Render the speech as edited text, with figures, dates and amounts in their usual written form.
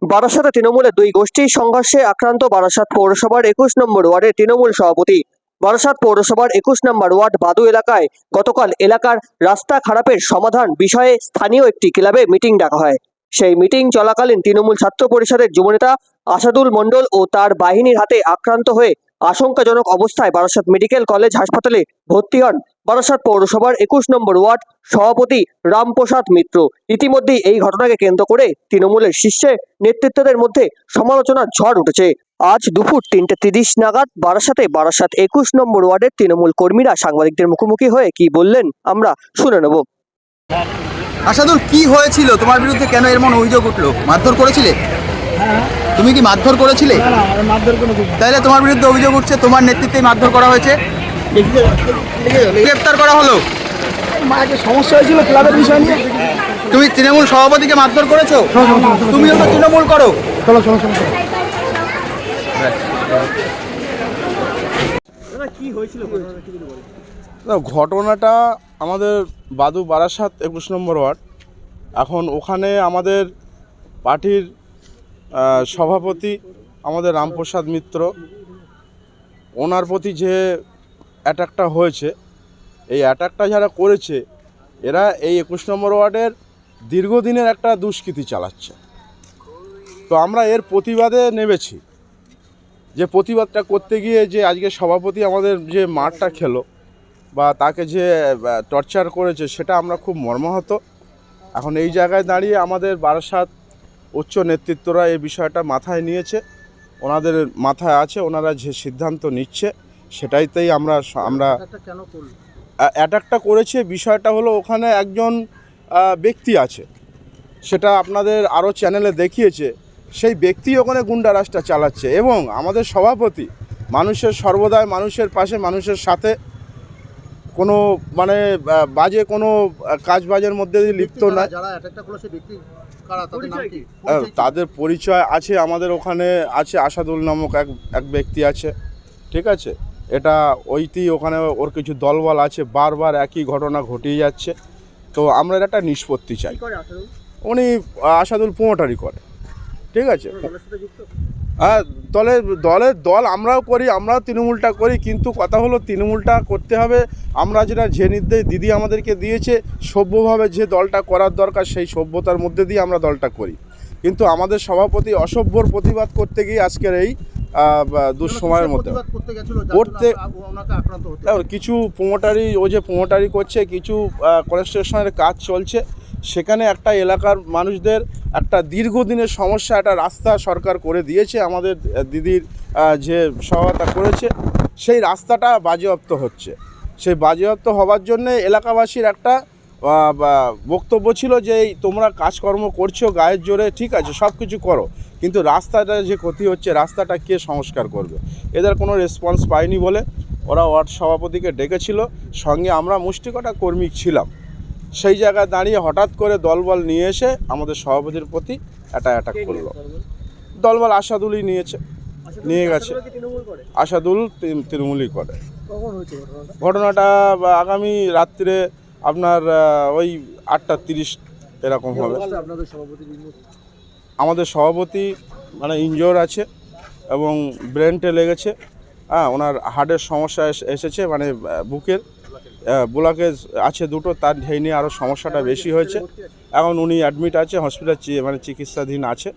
বারাসাতে তৃণমূলের দুই গোষ্ঠীর সংঘর্ষে আক্রান্ত বারাসাত পৌরসভার ২১ নম্বর ওয়ার্ডের তৃণমূল সভাপতি। বারাসাত পৌরসভার ২১ নম্বর ওয়ার্ড বাদু এলাকায় গতকাল এলাকার রাস্তা খারাপের সমাধান বিষয়ে স্থানীয় একটি ক্লাবে মিটিং ডাকা হয়। সেই মিটিং চলাকালীন তৃণমূল ছাত্র পরিষদের যুবনেতা আসাদুল মণ্ডল ও তার বাহিনীর হাতে আক্রান্ত হয়ে আশঙ্কাজনক অবস্থায় বারাসাত মেডিকেল কলেজ হাসপাতালে ভর্তি হন বারাসাত পৌরসভার ২১ নম্বর ওয়ার্ড সভাপতি রামপ্রসাদ মিত্র। ইতিমধ্যেই এই ঘটনাকে কেন্দ্র করে তৃণমূলের শীর্ষ নেতৃত্বদের মধ্যে সমালোচনার ঝড় উঠেছে। আজ দুপুর ৩:৩০ নাগাদ বারাসাত ২১ নম্বর ওয়ার্ডের তৃণমূল কর্মীরা সাংবাদিকদের মুখোমুখি হয়ে কি বললেন আমরা শুনে নেব। আসাদুল, কি হয়েছিল? তোমার বিরুদ্ধে কেন এমন অভিযোগ উঠলো? মারধর করেছিলে? তুমি কি মারধর করেছিলে? তাইলে তোমার বিরুদ্ধে অভিযোগ উঠছে তোমার নেতৃত্বে মারধর করা হয়েছে, গ্রেপ্তার করা হলো। সমস্যা হয়েছিল ক্লাবের বিষয় নিয়ে। তুমি তৃণমূল সভাপতিকে মারধর করেছো? তুমিও তো তৃণমূল করো। চলো চলো চলো। ঘটনাটা আমাদের বারাসাত ২১ নম্বর ওয়ার্ড। এখন ওখানে আমাদের পার্টির সভাপতি আমাদের রামপ্রসাদ মিত্র, ওনার প্রতি যে অ্যাটাকটা হয়েছে, এই অ্যাটাকটা যারা করেছে এরা এই ২১ নম্বর ওয়ার্ডের দীর্ঘদিনের একটা দুষ্কৃতি চালাচ্ছে। তো আমরা এর প্রতিবাদে নেমেছি। যে প্রতিবাদটা করতে গিয়ে যে আজকে সভাপতি আমাদের যে মারটা খেলো বা তাকে যে টর্চার করেছে, সেটা আমরা খুব মর্মাহত। এখন এই জায়গায় দাঁড়িয়ে আমাদের বারাসাত উচ্চ নেতৃত্বরা এই বিষয়টা মাথায় নিয়েছে, ওনাদের মাথায় আছে, ওনারা যে সিদ্ধান্ত নিচ্ছে সেটাইতেই আমরা অ্যাটাকটা করেছে। বিষয়টা হলো ওখানে একজন ব্যক্তি আছে, সেটা আপনাদের আরও চ্যানেলে দেখিয়েছে। সেই ব্যক্তি ওখানে গুন্ডারাজটা চালাচ্ছে এবং আমাদের সভাপতি মানুষের সর্বদাই মানুষের পাশে, মানুষের সাথে, কোনো মানে বাজে কোনো কাজ বাজের মধ্যে লিপ্ত না। তাদের পরিচয় আছে, আমাদের ওখানে আছে আসাদুল নামক এক ব্যক্তি আছে, ঠিক আছে। এটা ওখানে ওর কিছু দলবল আছে, বারবার একই ঘটনা ঘটিয়ে যাচ্ছে। তো আমরা একটা নিষ্পত্তি চাই। উনি আসাদুল প্রোমোটারি করে, ঠিক আছে। হ্যাঁ, দল আমরাও করি, আমরাও তৃণমূলটা করি, কিন্তু কথা হলো তৃণমূলটা করতে হবে আমরা যে নির্দেশ দিদি আমাদেরকে দিয়েছে, সভ্যভাবে যে দলটা করার দরকার সেই সভ্যতার মধ্যে দিয়ে আমরা দলটা করি। কিন্তু আমাদের সভাপতি অসভ্যর প্রতিবাদ করতে গিয়ে আজকের এই দুঃসময়ের মধ্যে করতে কিছু প্রোমোটারি করছে, কিছু কনস্ট্রাকশনের কাজ চলছে, সেখানে একটা এলাকার মানুষদের একটা দীর্ঘদিনের সমস্যা, একটা রাস্তা সরকার করে দিয়েছে, আমাদের দিদির যে সহায়তা করেছে, সেই রাস্তাটা বাজেয়াপ্ত হচ্ছে। সেই বাজেয়াপ্ত হওয়ার জন্যে এলাকাবাসীর একটা বক্তব্য ছিল যে তোমরা কাজকর্ম করছো গায়ের জোরে, ঠিক আছে, সব কিছু করো, কিন্তু রাস্তাটা যে ক্ষতি হচ্ছে, রাস্তাটা কে সংস্কার করবে? এদের কোনো রেসপন্স পায়নি বলে ওরা ওয়ার্ড সভাপতিকে ডেকেছিল, সঙ্গে আমরা মুষ্টিকটা কর্মী ছিলাম। সেই জায়গায় দাঁড়িয়ে হঠাৎ করে দলবল নিয়ে এসে আমাদের সভাপতির প্রতি অ্যাটাক করলো। দলবল আসাদুলই নিয়ে গেছে। আসাদুল তৃণমূলই করে। ঘটনাটা আগামী রাত্রে আপনার ওই 8:30 এরকম হবে। আমাদের সভাপতি মানে ইনজিওর আছে এবং ব্রেনটে লেগেছে। হ্যাঁ, ওনার হার্টের সমস্যা এসেছে, মানে বুকের ব্লকেজ আছে দুটো, তার নিয়ে আরও সমস্যাটা বেশি হয়েছে। এখন উনি অ্যাডমিট আছে, হসপিটাল মানে চিকিৎসাধীন আছে।